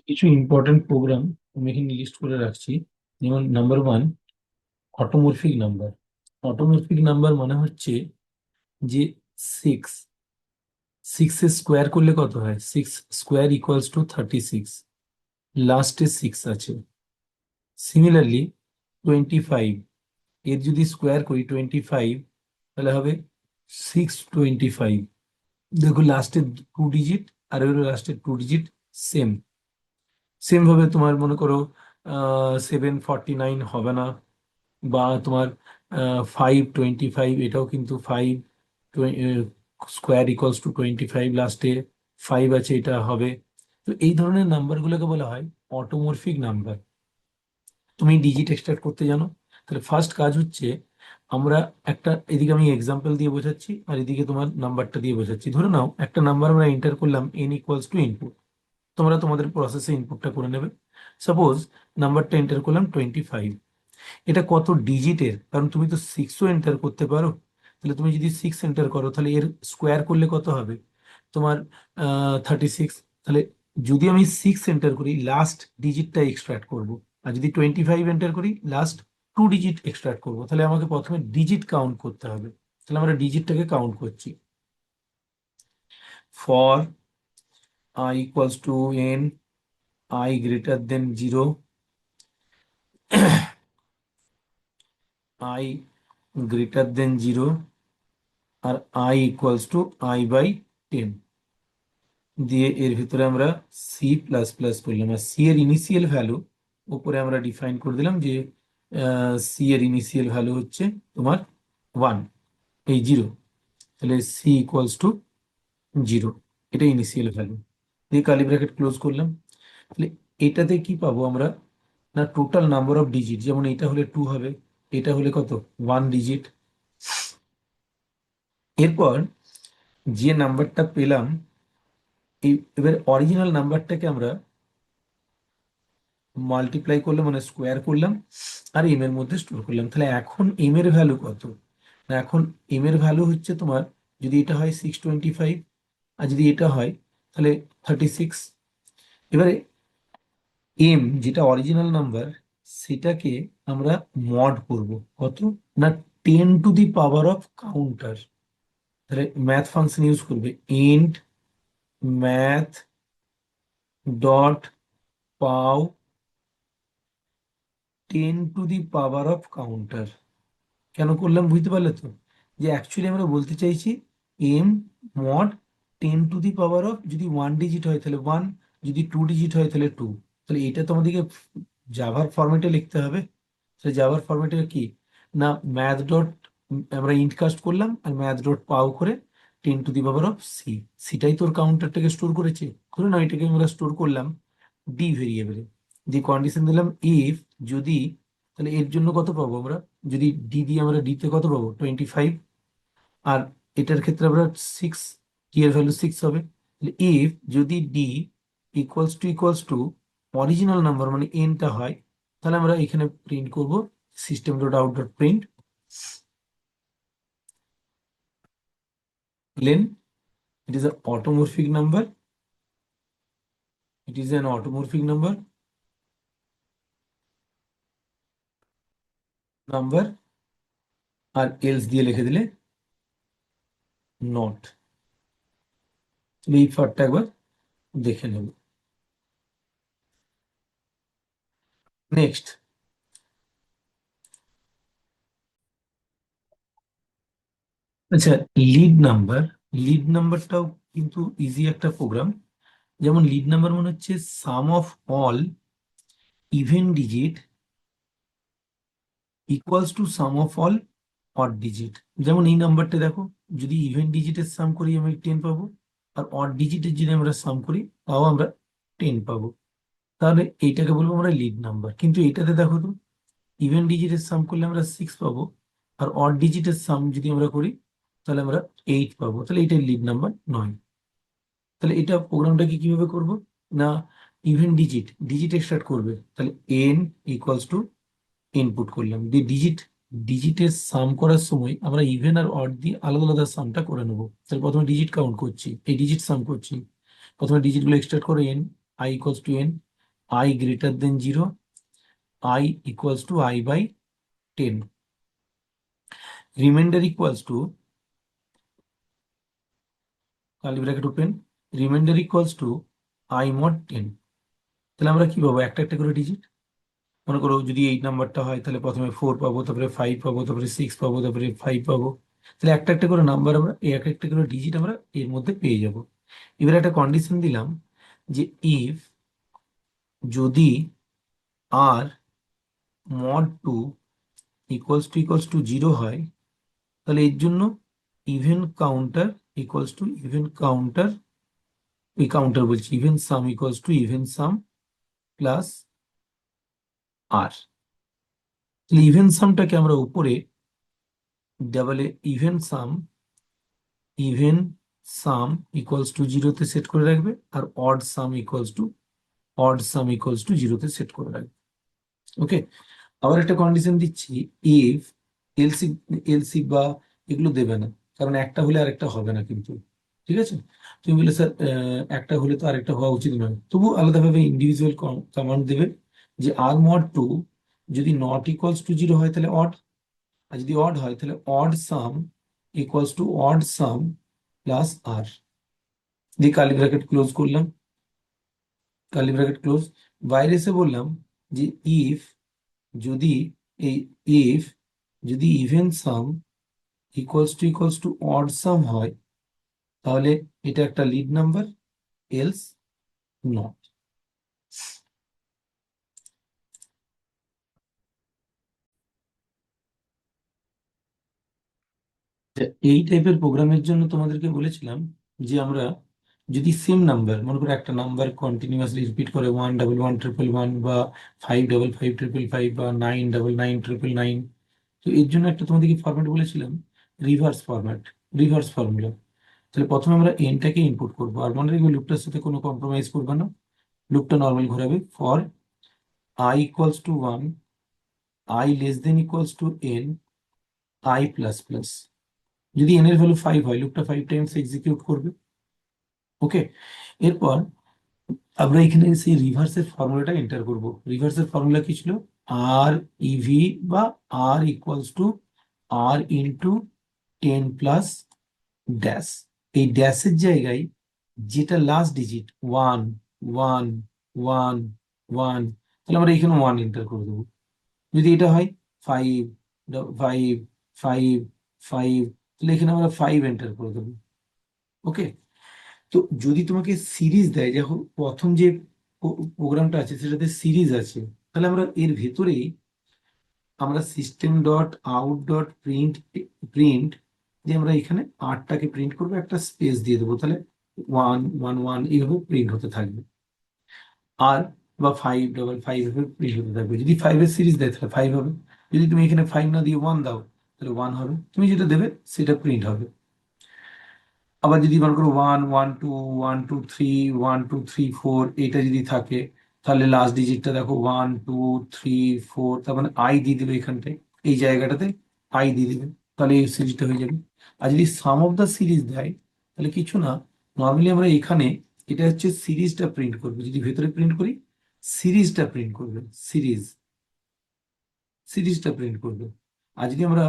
কিছু important programme আমি এখানে লিস্ট করে রাখছি। যেমন নাম্বার ওয়ান, অটোমরফিক নাম্বার। অটোমরফিক নাম্বার মানে হচ্ছে যে সিক্স সিক্স স্কোয়ার করলে কত হয়? সিক্স স্কোয়ার ইকুয়ালস টু 36, লাস্টে সিক্স আছে। সিমিলারলি 25, এর যদি স্কোয়ার করি 25, তাহলে হবে 625। দেখো লাস্টের টু ডিজিট আর এর লাস্টের টু ডিজিট সেম। সেম ভাবে তোমার মনে করো 749 হবে না, বা তোমার 525, এটাও কিন্তু 5 স্কোয়ার ইকুয়ালস টু 25, লাস্টে 5 আছে, এটা হবে। তো এই ধরনের নাম্বারগুলোকে বলা হয় অটোমরফিক নাম্বার। তুমি ডিজিট এক্সট্রাক্ট করতে জানো, তাহলে ফার্স্ট কাজ হচ্ছে আমরা একটা, এদিকে আমি এক্সাম্পল দিয়ে বোঝাচ্ছি আর এদিকে তোমার নাম্বারটা দিয়ে বোঝাচ্ছি। ধরে নাও একটা নাম্বার আমরা এন্টার করলাম, n ইকুয়ালস টু ইনপুট। তোমরা তোমাদের প্রসেসে ইনপুটটা করে নেবে। সাপোজ নাম্বারটা এন্টার করলাম 25। এটা কত ডিজিটের? কারণ তুমি তো সিক্সও এন্টার করতে পারো। তাহলে তুমি যদি সিক্স এন্টার করো তাহলে এর স্কোয়ার করলে কত হবে? তোমার 36। তাহলে যদি আমি সিক্স এন্টার করি, লাস্ট ডিজিটটা এক্সট্রাক্ট করব। আর যদি 25 এন্টার করি, লাস্ট টু ডিজিট এক্সট্রাক্ট করব। তাহলে আমাকে প্রথমে ডিজিট কাউন্ট করতে হবে। তাহলে আমরা ডিজিটটাকে কাউন্ট করছি। For I equals to n, I greater than 0, I greater than 0, আর I ইকুয়ালস টু I/10 দিয়ে এর ভিতরে আমরা সি প্লাস প্লাস করলাম। আর সি এর ইনিশিয়াল ভ্যালু উপরে আমরা ডিফাইন করে দিলাম যে সি এর ইনিশিয়াল ভ্যালু হচ্ছে তোমার 1, এই 0। তাহলে সি ইকুয়ালস টু 0, এটা ইনিশিয়াল ভ্যালু দিয়ে কার্লি ব্র্যাকেট ক্লোজ করলাম। তাহলে এটাতে কি পাবো আমরা? না, টোটাল নাম্বার অফ ডিজিট। যেমন এটা হলে 2 হবে, এটা হলে কত? 1 ডিজিট। এরপর যে নাম্বারটা পেলাম, এবার অরিজিনাল নাম্বারটাকে আমরা মাল্টিপ্লাই করলাম, মানে স্কোয়ার করলাম, আর এম এর মধ্যে স্টোর করলাম। তাহলে এখন এম এর ভ্যালু কত? না, এখন এম এর ভ্যালু হচ্ছে তোমার, যদি এটা হয় 625 আর যদি এটা হয় তাহলে 36। এবারে এম যেটা অরিজিনাল নাম্বার, সেটাকে আমরা মড করব। কত? না, 10 to the power of counter. তাহলে ম্যাথ ফাংশন ইউজ করবে, ইন্ট ম্যাথ ডট পাও 10 to the power of counter. কেন করলাম বুঝতে পারলে তো? যে অ্যাকচুয়ালি আমরা বলতে চাইছি M mod 10 to the power of, যদি ওয়ান ডিজিট হয় তাহলে ওয়ান, যদি টু ডিজিট হয় তাহলে টু। তাহলে এটা তো আমাদেরকে জাভার ফরম্যাটে লিখতে হবে। তাহলে জাভার ফরম্যাটে কি? না, ম্যাথ ডট, আমরা ইন্ট কাস্ট করলাম আর ম্যাথ ডট পাও করে 10 to the power of c. সিটাই তোর কাউন্টারটাকে স্টোর করেছে। ধরুন না, এটাকে আমরা স্টোর করলাম ডি ভেরিয়েবলে, যে কন্ডিশন দিলাম ইফ, যদি, তাহলে এর জন্য কত পাবো আমরা? যদি ডি দিয়ে আমরা ডিতে কত পাবো? 25। আর এটার ক্ষেত্রে আমরা সিক্স, ডি এর ভ্যালু সিক্স হবে। ইফ যদি D equals to original number মানে এনটা হয়, তাহলে আমরা এখানে প্রিন্ট করব system dot out dot println, it is an automorphic number, it is an automorphic number, আর এলস দিয়ে লিখে দিলে নট। এই পার্টটা একবার দেখে নেব। নেক্সট, আচ্ছা, লিড নাম্বার। লিড নাম্বারটাও কিন্তু ইজি একটা প্রোগ্রাম। যেমন লিড নাম্বার মানে হচ্ছে sum of all even digit equals to sum of all odd digit. যেমন এই নাম্বারটা দেখো, যদি ইভেন ডিজিটের সাম করি আমি 10 পাবো, আর অড ডিজিটের যদি আমরা সাম করি তাও আমরা 10 পাবো। তাহলে এইটাকে বলবো আমরা লিড নাম্বার। কিন্তু এটাতে দেখো তো, ইভেন ডিজিটের সাম করলে আমরা 6 পাবো, আর অড ডিজিটের সাম যদি আমরা করি তাহলে আমরা 8 পাবো। তাহলে এটা লিড নাম্বার নয়। তাহলে এটা প্রোগ্রামটাকে কিভাবে করব? না, ইভেন ডিজিট ডিজিট এক্সট্রাক্ট করবে, তাহলে এন ইকুয়ালস টু ইনপুট করলাম, দিয়ে ডিজিট, ডিজিটের সাম করার সময় আমরা ইভেন আর অড দিয়ে আলাদা আলাদা সামটা করে নেবো। তাহলে প্রথমে ডিজিট কাউন্ট করছি, এই ডিজিট সাম করছি। প্রথমে ডিজিটগুলো এক্সট্রাক্ট করে N, I equals two N, I greater than 0, I equals to I by 10. Remainder equals to curly bracket open, remainder equals to I mod 10. তাহলে আমরা কি পাবো, একটা একটা করে ডিজিট। মনে করো যদি 8 নাম্বারটা হয় তাহলে প্রথমে 4 পাবো, তারপরে 5 পাবো, তারপরে 6 পাবো, তারপরে 5 পাবো। তাহলে একটা একটা করে নাম্বার আমরা এই একটা একটা করে ডিজিট আমরা এর মধ্যে পেয়ে যাব। এবার একটা কন্ডিশন দিলাম যে ইফ যদি আর মড 2 ইকুয়ালস টু 0 হয়, তাহলে এর জন্য even counter equals to even counter, ওই কাউন্টার বলছি even sum equals to even sum plus r. তাহলে ইভেন সামটাকে আমরা উপরে ডাবলে ইভেন সাম ইকুয়ালস টু 0-তে সেট করে রাখবে, আর অড সাম ইকুয়ালস টু 0-তে সেট করে রাখবে। ওকে, আবার একটা কন্ডিশন দিচ্ছি, ইফ এলসি এলসি বা এগুলো দেবে না, কারণ একটা হলে আরেকটা হবে না কিন্তু। ঠিক আছে, তুমি বলে স্যার একটা হলে তো আরেকটা হওয়া উচিত নয়, তবু আলাদাভাবে ইন্ডিভিজুয়াল কমান্ড দেবে যে আর মড 2 যদি নট ইকুয়ালস টু 0 হয় তাহলে অড, আর যদি অড হয় তাহলে odd sum equals to odd sum plus r. দিয়ে কার্লি ব্র্যাকেট ক্লোজ করলাম, কার্লি ব্র্যাকেট ক্লোজ। বাইরে এসে বললাম যে ইফ যদি এই ইফ যদি even sum equals to odd sum হয়, তাহলে এটা একটা লিড নাম্বার, এলস নট। এই টাইপের প্রোগ্রামের জন্য তোমাদেরকে বলেছিলাম যে আমরা যদি সেম নাম্বার, মনে করো একটা নাম্বার কন্টিনিউয়াসলি রিপিট করে 11111 বা 55555 বা 99999, তো এর জন্য একটা তোমাদেরকে ফরম্যাট বলেছিলাম, রিভার্স ফর্মুলা। তাহলে প্রথমে আমরা এনটাকে ইনপুট করবো, আর মনে রাখবে লুপটার সাথে কোনো কম্প্রোমাইজ করবে না, লুপটা নর্মাল ঘোরাবে। For I equals to 1, I less than equals to n, I plus plus. যদি n এর ভ্যালু 5 হয়, লুপটা 5 টাইমস এক্সিকিউট করবে। ওকে, এরপর আমরা এখানে সেই রিভার্সের ফর্মুলাটা এন্টার করব। রিভার্সের ফর্মুলা কি ছিল, আর ইভি বা r equals to r into 10 plus dash. এই ড্যাশের জায়গায় যেটা লাস্ট ডিজিট 1 1 1 1, তাহলে আমরা এখানে 1 এন্টার করে দেবো। যদি এটা হয় 5 5 5 5, তাহলে এখানে আমরা 5 এন্টার করে দেবো। ওকে, তো যদি তোমাকে সিরিজ দেয়, দেখো প্রথম যে প্রোগ্রামটা আছে সেটাতে সিরিজ আছে, তাহলে আমরা এর ভেতরেই আমরা system dot out dot print print যে আমরা এখানে 8টাকে প্রিন্ট করবো, একটা স্পেস দিয়ে দেবো, তাহলে 1 1 1 এইভাবে প্রিন্ট হতে থাকবে। আর বা 5 5 5 এভাবে প্রিন্ট হতে থাকবে। যদি 5-এর সিরিজ দেয় তাহলে 5 হবে, যদি তুমি এখানে 5 না দিয়ে 1 দাও তাহলে 1 হবে, তুমি যেটা দেবে সেটা প্রিন্ট হবে। আবার যদি মনে করো 1 1 2 1 2 3 1 2 3 4 এটা যদি থাকে, তাহলে লাস্ট ডিজিটটা দেখো 1 2 3 4, তার মানে আই দিয়ে দিবে এখানটায়, এই জায়গাটাতে আই দিয়ে দিবে, তাহলে এই সিরিজটা হয়ে যাবে। আর যদি সাম অফ দ্য সিরিজ দেয়, তাহলে কিছু না, নর্মালি আমরা এখানে এটা হচ্ছে সিরিজটা প্রিন্ট করবে, যদি ভেতরে প্রিন্ট করি সিরিজটা প্রিন্ট করবে, সিরিজটা প্রিন্ট করবে। আর যদি আমরা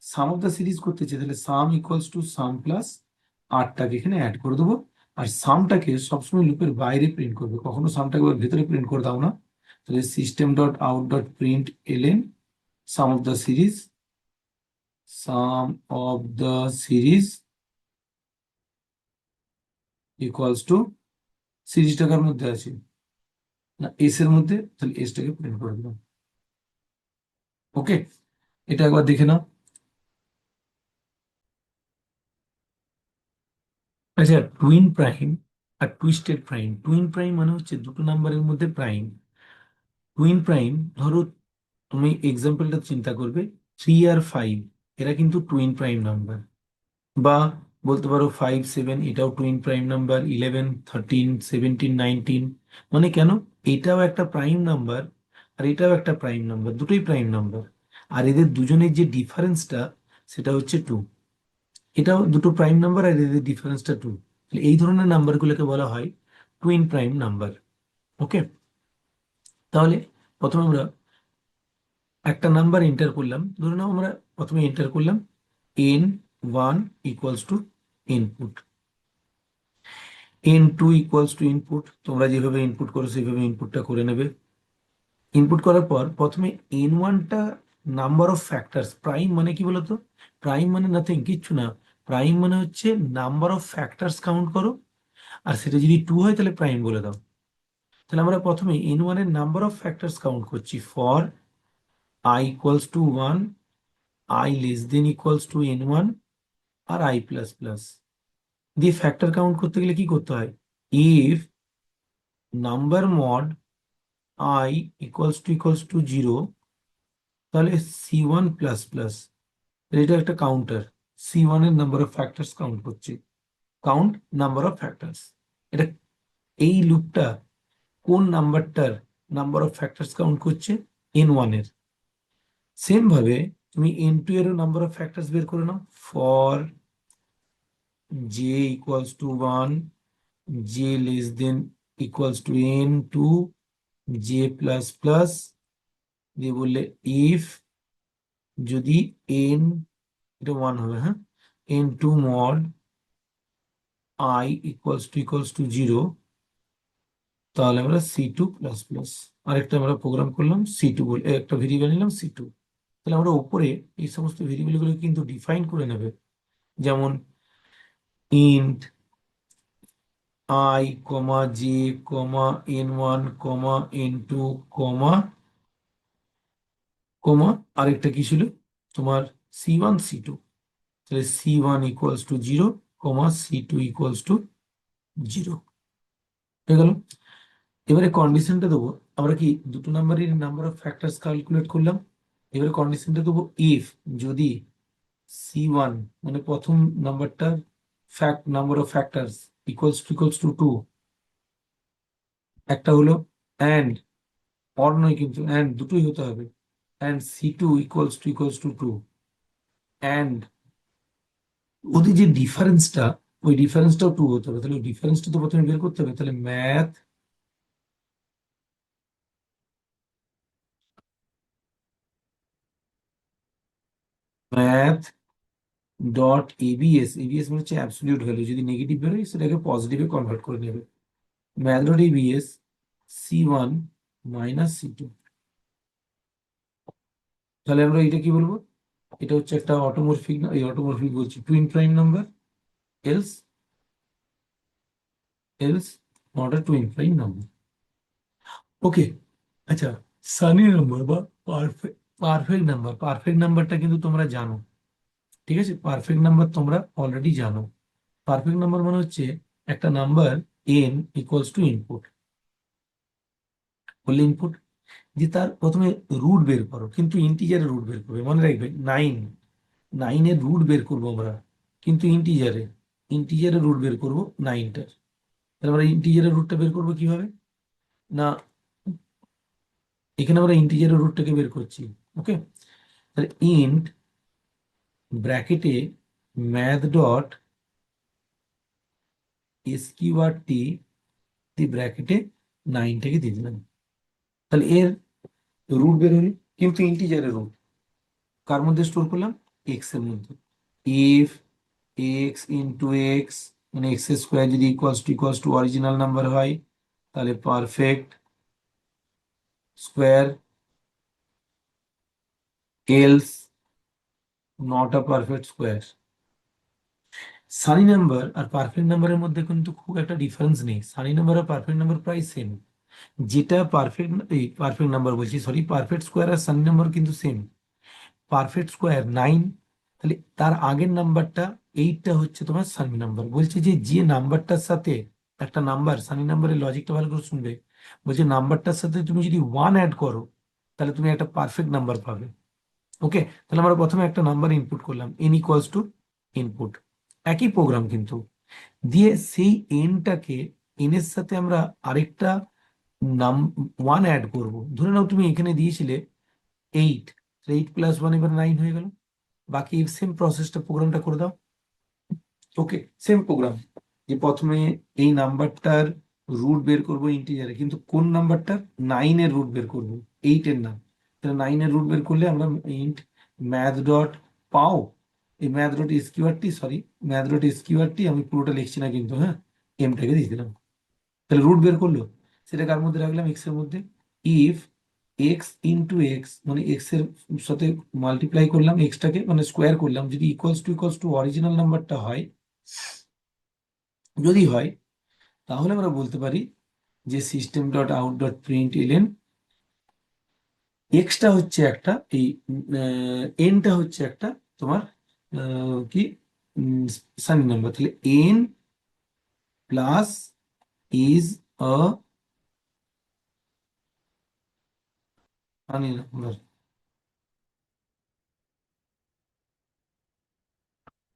সাম অফ দ্য সিরিজ করতে চাই, তাহলে sum equals to sum plus 8টাকে এখানে অ্যাড করে দেবো। আর সামটাকে সবসময় লুপের বাইরে প্রিন্ট করবে, কখনো সামটাকে ভেতরে প্রিন্ট করে দাও না। তাহলে system dot out dot print LN sum of the series, sum of the series equals to, series টাকার মধ্যে আছে না এস এর মধ্যে, তাহলে এসটাকে প্রিন্ট করে দিলাম। ওকে, এটা একবার দেখে নাও। আচ্ছা, টুইন প্রাইম আর টুইস্টেড প্রাইম। টুইন প্রাইম মানে হচ্ছে দুটো নাম্বারের মধ্যে প্রাইম। টুইন প্রাইম, ধরো তুমি এক্সাম্পলটা চিন্তা করবে, 3 আর 5 এরা কিন্তু টুইন প্রাইম নাম্বার। বা বলতে পারো 5 7 এটাও টুইন প্রাইম নাম্বার, 11 13 17 19। মানে কেন, এটাও একটা প্রাইম নাম্বার আর এটাও একটা প্রাইম নাম্বার, দুটোই প্রাইম নাম্বার। আর এদের দুজনের যে ডিফারেন্সটা সেটা হচ্ছে 2। এটাও দুটো প্রাইম নাম্বার আর এদের ডিফারেন্সটা 2। এই ধরনের নাম্বারগুলোকে বলা হয় টুইন প্রাইম নাম্বার। ওকে, তাহলে প্রথমে আমরা একটা নাম্বার এন্টার করলাম, ধরে নাও আমরা প্রথমে এন্টার করলাম n1 equals to input, n2 equals to input, তোমরা যেভাবে ইনপুট করো সেইভাবে ইনপুটটা করে নেবে। ইনপুট করার পর প্রথমে n1টা নাম্বার অফ ফ্যাক্টরস, প্রাইম মানে কি বলতো, প্রাইম মানে নাথিং, কিচ্ছু না, প্রাইম মানে হচ্ছে নাম্বার অফ ফ্যাক্টরস কাউন্ট করো, আর সেটা যদি 2 হয় তাহলে প্রাইম বলে দাও। তাহলে আমরা প্রথমে n1 এর নাম্বার অফ ফ্যাক্টরস কাউন্ট করছি, for I equals to 1, I less than equals to n1 আর I প্লাস প্লাস। দিয়ে ফ্যাক্টর কাউন্ট করতে গেলে কি করতে হয়, if number mod I equals to 0, তাহলে C1 প্লাস প্লাস, এটা একটা কাউন্টার, C1 এর নাম্বার অফ ফ্যাক্টরস কাউন্ট করছে, কাউন্ট নাম্বার অফ ফ্যাক্টরস। এটা, এই লুপটা কোন নাম্বারটার নাম্বার অফ ফ্যাক্টরস কাউন্ট করছে, n1 এর। সেম ভাবে তুমি n2 এরও নাম্বার অফ ফ্যাক্টরস বের করে নাও, for j equals to 1, j less than equals to n2, j plus plus, দিয়ে বললে ইফ, যদি n, এটা 1 হবে, হ্যাঁ, n2 mod I equals to 0, তাহলে আমরা C2 প্লাস প্লাস, আরেকটা আমরা প্রোগ্রাম করলাম C2 বলে, একটা ভেরিয়েবল নিলাম C2। তাহলে আমরা উপরে এই সমস্ত ভেরিয়েবল গুলো কিন্তু ডিফাইন করে নেবে, যেমন int I comma j comma n1 comma n2 কমা কমা আরেকটা কি ছিল তোমার C1 C2, তাহলে C1 equals to 0 comma C2 equals to 0 হয়ে গেল। এবারে কন্ডিশনটা দেবো, আমরা কি দুটো নাম্বারের নাম্বার অফ ফ্যাক্টরস ক্যালকুলেট করলাম, এবারে কন্ডিশনটা দেবো ইফ, যদি C1 মানে প্রথম নাম্বারটা fact number of factors equals to 2, একটা হলো অ্যান্ড, অর নয় কিন্তু অ্যান্ড দুটোই হতে হবে, and C2 equals to 2, and ওদের যে ডিফারেন্সটা, ওই ডিফারেন্সটাও 2 হতে হবে, তাহলে ওই ডিফারেন্সটা তো প্রথমে বের করতে হবে। তাহলে ম্যাথ ডট এবিএস, এবিএস মানে হচ্ছে অ্যাবসলিউট ভ্যালু, যদি নেগেটিভ বেরোয় সেটাকে পজিটিভে কনভার্ট করে নেবে, math dot ABS C1 minus C2। তাহলে আমরা এটা কি বলবো, এটা হচ্ছে একটা অটোমরফিক, না এই অটোমরফিক বলছি, twin prime number, else else not a twin prime number. Okay, আচ্ছা, সানি নাম্বার বা পারফেক্ট, পারফেক্ট নাম্বার, পারফেক্ট নাম্বারটা কিন্তু তোমরা জানো, ঠিক আছে, পারফেক্ট নাম্বার তোমরা অলরেডি জানো। পারফেক্ট নাম্বার মানে হচ্ছে একটা number n equals to input, বললে ইনপুট, যে তার প্রথমে রুট বের করো, কিন্তু ইন্টিজারে রুট বের করবে, মনে রাখবে 9, 9 এর রুট বের করবো আমরা, কিন্তু ইন্টিজারে, ইন্টিজারে রুট বের করবো 9টার। তাহলে আমরা ইন্টিজারের রুটটা বের করবো কিভাবে, না এখানে আমরা ইন্টিজারের রুটটাকে বের করছি, ওকে, তাহলে ইন্ট ব্র্যাকেটে ম্যাথ ডট এসকিউআরটি দি ব্র্যাকেটে 9টাকে দিয়ে দিলাম, তাহলে এর রুট বের হলো, কিন্তু ইন্টিজারের রুট কার মধ্যে স্টোর করলাম, এক্স এর মধ্যে। ইফ এক্স ইন্টু এক্স মানে এক্স স্কোয়ার যদি ইকুয়ালস টু অরিজিনাল নাম্বার হয়, তাহলে perfect square, else not a perfect square. Sunny number আর পারফেক্ট নাম্বারের মধ্যে কিন্তু খুব একটা ডিফারেন্স নেই, সানি নাম্বার আর পারফেক্ট নাম্বার প্রায় সেম, যেটা পারফেক্ট, এই পারফেক্ট নাম্বার বলছি, সরি, পারফেক্ট স্কোয়ার আর সানি নাম্বার কিন্তু সেম। পারফেক্ট স্কোয়ার 9, তাহলে তার আগের নাম্বারটা 8টা হচ্ছে তোমার সানি নাম্বার। বলছে যে যে নাম্বারটার সাথে একটা নাম্বার, সানি নাম্বারের লজিকটা ভালো করে শুনবে, বলছে নাম্বারটার সাথে তুমি যদি 1 অ্যাড করো তাহলে তুমি একটা পারফেক্ট নাম্বার পাবে। ওকে, তাহলে আমরা প্রথমে একটা নাম্বার ইনপুট করলাম, n ইকুয়ালস টু ইনপুট, একই প্রোগ্রাম কিন্তু, দিয়ে সেই এনটাকে, এন এর সাথে আমরা আরেকটা নাম 1 অ্যাড করব, ধরে নাও তুমি এখানে দিয়েছিলে 8, 8 প্লাস 1 এবার 9 হয়ে গেল, বাকি সেম প্রসেসটা, প্রোগ্রামটা করে দাও। ওকে, সেম প্রোগ্রাম, যে প্রথমে এই নাম্বারটার রুট বের করবো ইন্টিজারে, কিন্তু কোন নাম্বারটার? 9-এর রুট বের করবো, 8-এর না। তাহলে 9-এর রুট বের করলে আমরা ইন্ট ম্যাথ ডট পাও, এই math dot এসকিউআরটি, sorry, math dot এসকিউআরটি আমি পুরোটা লিখছি না কিন্তু, হ্যাঁ, এমটাকে দিয়ে দিলাম। তাহলে রুট বের করলো, সেটা কার মধ্যে রাখলাম? এক্স এর মধ্যে। ইফ এক্স ইন্টু এক্স, মানে এক্স এর সাথে মাল্টিপ্লাই করলাম এক্সটাকে, মানে স্কোয়ার করলাম, যদি ইকুয়ালস টু অরিজিনাল নাম্বারটা হয়, যদি হয়, তাহলে আমরা বলতে পারি যে system dot out dot print ln, এক্সটা হচ্ছে একটা, এই এনটা হচ্ছে একটা তোমার কি সানি নাম্বার, তাহলে n plus is a sunny number.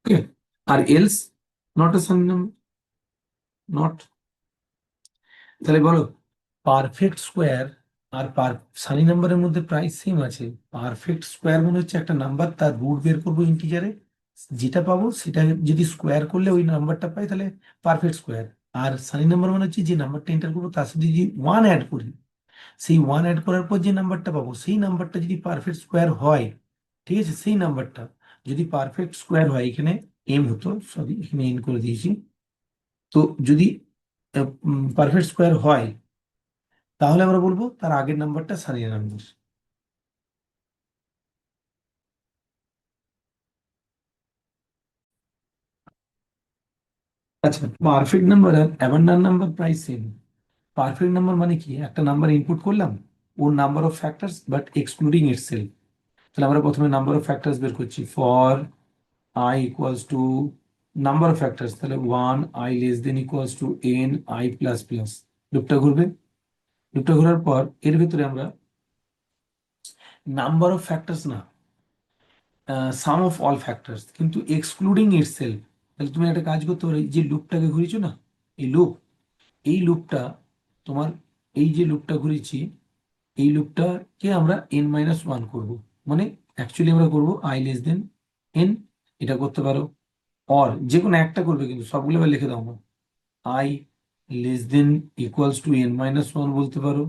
Okay, আর else not a sunny number, not. তাহলে বলো, পারফেক্ট স্কোয়ার আর সানি নাম্বারের মধ্যে প্রায় সেম আছে। পারফেক্ট স্কোয়ার মানে হচ্ছে একটা নাম্বার, তার রুট বের করবো ইন্টিজারে, যেটা পাবো সেটা যদি স্কোয়ার করলে ওই নাম্বারটা পাই, তাহলে পারফেক্ট স্কোয়ার। আর সানি নাম্বার মানে হচ্ছে যে নাম্বারটা এন্টার করবো তার সাথে যদি ওয়ান অ্যাড করি, সেই ওয়ান অ্যাড করার পর যে নাম্বারটা পাবো, সেই নাম্বারটা যদি পারফেক্ট স্কোয়ার হয়, ঠিক আছে, সেই নাম্বারটা যদি পারফেক্ট স্কোয়ার হয়, এখানে এম হতো, সরি এখানে এন করে দিয়েছি, তো যদি পারফেক্ট স্কোয়ার হয়, তাহলে আমরা বলবো তার আগের নাম্বারটা সারিয়ে নাম্বার। আচ্ছা, পারফেক্ট নাম্বার আর অ্যাবান্ডান্ট নাম্বার প্রায় সেম। পারফেক্ট নাম্বার মানে কি? একটা নাম্বার ইনপুট করলাম, ওর number of factors but excluding itself. তাহলে আমরা প্রথমে নাম্বার অফ ফ্যাক্টরস বের করছি, for i equals to number of factors, তাহলে 1 i equals to n i plus plus, লুপটা ঘুরবে। লুপটা ঘোরার পর এর ভিতরে আমরা নাম্বার অফ ফ্যাক্টরস না, সাম অফ অল ফ্যাক্টরস, কিন্তু এক্সক্লুডিং ইটসেলফ। তাহলে তুমি একটা কাজ করতে পারো, এই যে লুপটাকে ঘুরিয়েছো না, এই লুপ, এই লুপটা তোমার, এই যে লুপটা ঘুরিয়েছি, এই লুপটাকে আমরা n-1 করব, মানে অ্যাকচুয়ালি আমরা করব i n। এটা করতে পারো, অর যে কোনো একটা করবে, কিন্তু সবগুলো আবার লিখে দাও না। i < বলতে পারো,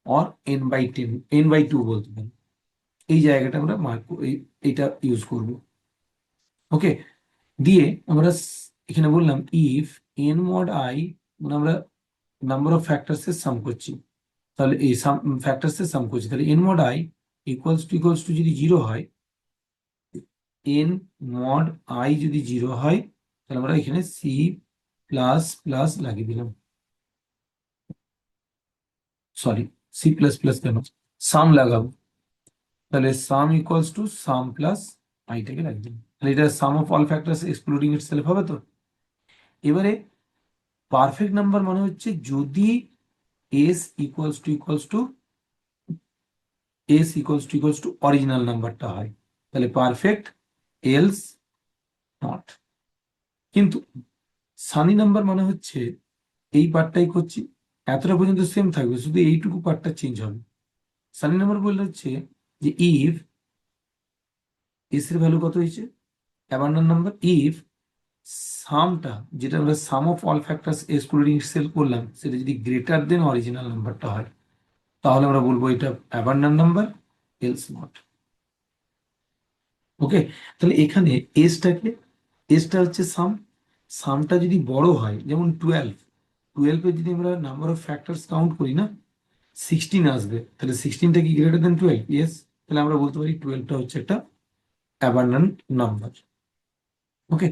অর n/2 বলতে পারো। এই জায়গাটা আমরা মার্ক, এইটা ইউজ করব। ওকে, দিয়ে আমরা এখানে বললাম ইফ এন মড আই, মানে আমরা নাম্বার অফ ফ্যাক্টরস এর সাম করছি, তাহলে এই সাম ফ্যাক্টরস এর সাম করছি, তাহলে n mod I equals two যদি জিরো হয়, এন মড আই যদি জিরো হয়, তাহলে আমরা এখানে সি প্লাস প্লাস লাগিয়ে দিলাম, সরি, সি প্লাস প্লাস কেন, সাম লাগাবো, তাহলে sum equals to sum plus আইটাকে লাগিয়ে দিলাম, তাহলে এটা sum of all factors excluding itself হবে তো। এবারে পারফেক্ট নাম্বার মানে হচ্ছে যদি এস ইকুয়ালস টু অরিজিনাল নাম্বারটা হয়, তাহলে পারফেক্ট, এলস নট। কিন্তু সানি নাম্বার মানে হচ্ছে এই পার্টটাই করছি, এতটা পর্যন্ত সেম থাকবে, শুধু এইটুকু পার্টটা চেঞ্জ হবে। সানি নাম্বার বললে হচ্ছে যে ইফ এস এর ভ্যালু কত হয়েছে, অ্যাবান্ডন নাম্বার, ইফ সামটা, যেটা আমরা sum of all factors excluding itself করলাম, সেটা যদি গ্রেটার দেন অরিজিনাল নাম্বারটা হয়, তাহলে আমরা বলবো এটা অ্যাবান্ডন নাম্বার, এলস নট। ওকে, তাহলে এখানে এসটাকে, এসটা হচ্ছে সাম, সামটা যদি বড় হয়, যেমন 12, 12-এ যদি আমরা নাম্বার অফ ফ্যাক্টরস কাউন্ট করি না, 16 আসবে, তাহলে 16টা কি গ্রেটার দেন 12? ইয়েস, তাহলে আমরা বলতে পারি 12টা হচ্ছে একটা অ্যাবান্ডন্ট নাম্বার। ওকে,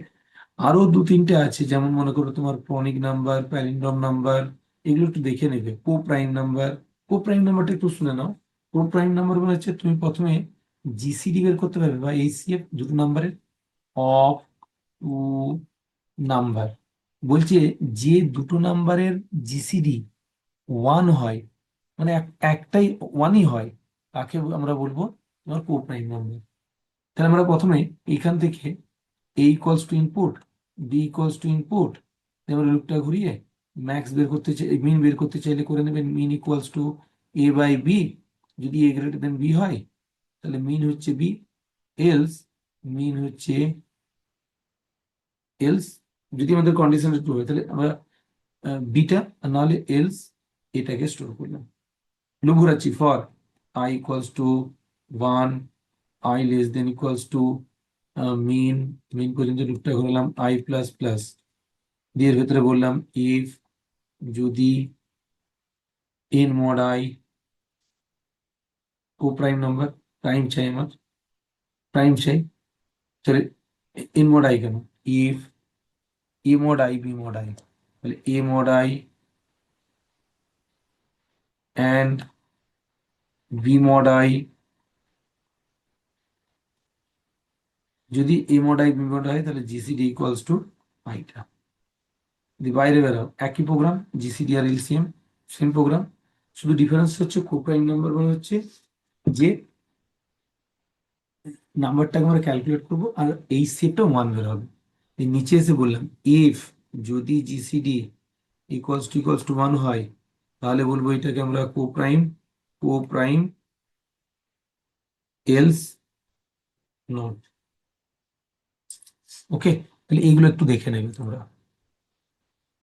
আরো দু তিনটে আছে, যেমন মনে করো তোমার প্রনিক নাম্বার, প্যালিন্ড্রম নাম্বার, এগুলো একটু দেখে নেবে। কো প্রাইম নাম্বার, কো প্রাইম নাম্বারটা একটু শুনে নাও। কো প্রাইম নাম্বার মানে হচ্ছে তুমি প্রথমে জিসিডি বের করতে পারবে, বা এইচসিএফ, দুটো নাম্বারের অফ টু নাম্বার। বলছে যে দুটো নাম্বারের জিসিডি ওয়ান হয়, মানে একটাই ওয়ানই হয়, তাকে আমরা বলবো তোমার কো প্রাইম নাম্বার। তাহলে আমরা প্রথমে এখান থেকে a equals to input, b equals to input, এবার লুপটা ঘুরিয়ে ম্যাক্স বের করতে চাই, মিন বের করতে চাইলে করে নেবেন মিন ইকুয়ালস টু a/b, যদি এ গ্রেটার দেন বি হয়, তাহলে মিন হচ্ছে বি, এলস মিন হচ্ছে এলস, যদি আমাদের কন্ডিশন ট্রু হয়, তাহলে আমরা বিটা, আর নাহলে এলস এটাকে স্টোর করলাম। লঘু রাশি for i equals to 1, i less than equals to min, min পর্যন্ত লুপটা ঘোরালাম, আই প্লাস প্লাস দিয়ে এর ভেতরে বললাম ইফ যদি n mod i coprime number, prime চাই আমার, প্রাইম চাই, তাহলে এন মড আই কেন, if a mod i b mod i, তাহলে a mod i and b mod i, যদি a mod i b mod i তাহলে GCD equals two আইটা। দি বাইরে বেরো একই প্রোগ্রাম, জিসিডি আর এলসিএম সেম প্রোগ্রাম, শুধু difference হচ্ছে কোপ্রাইম নাম্বার মানে হচ্ছে যে নাম্বারটাকে আমরা ক্যালকুলেট করবো আর এই সেটটা 1 বের হবে। এই নিচে এসে বললাম ইফ যদি জিসিডি ইকুয়ালস টু 1 হয় তাহলে বলবো এটাকে আমরা কোপ্রাইম এলস নট। ওকে, তাহলে এইগুলো একটু দেখে নেবে তোমরা।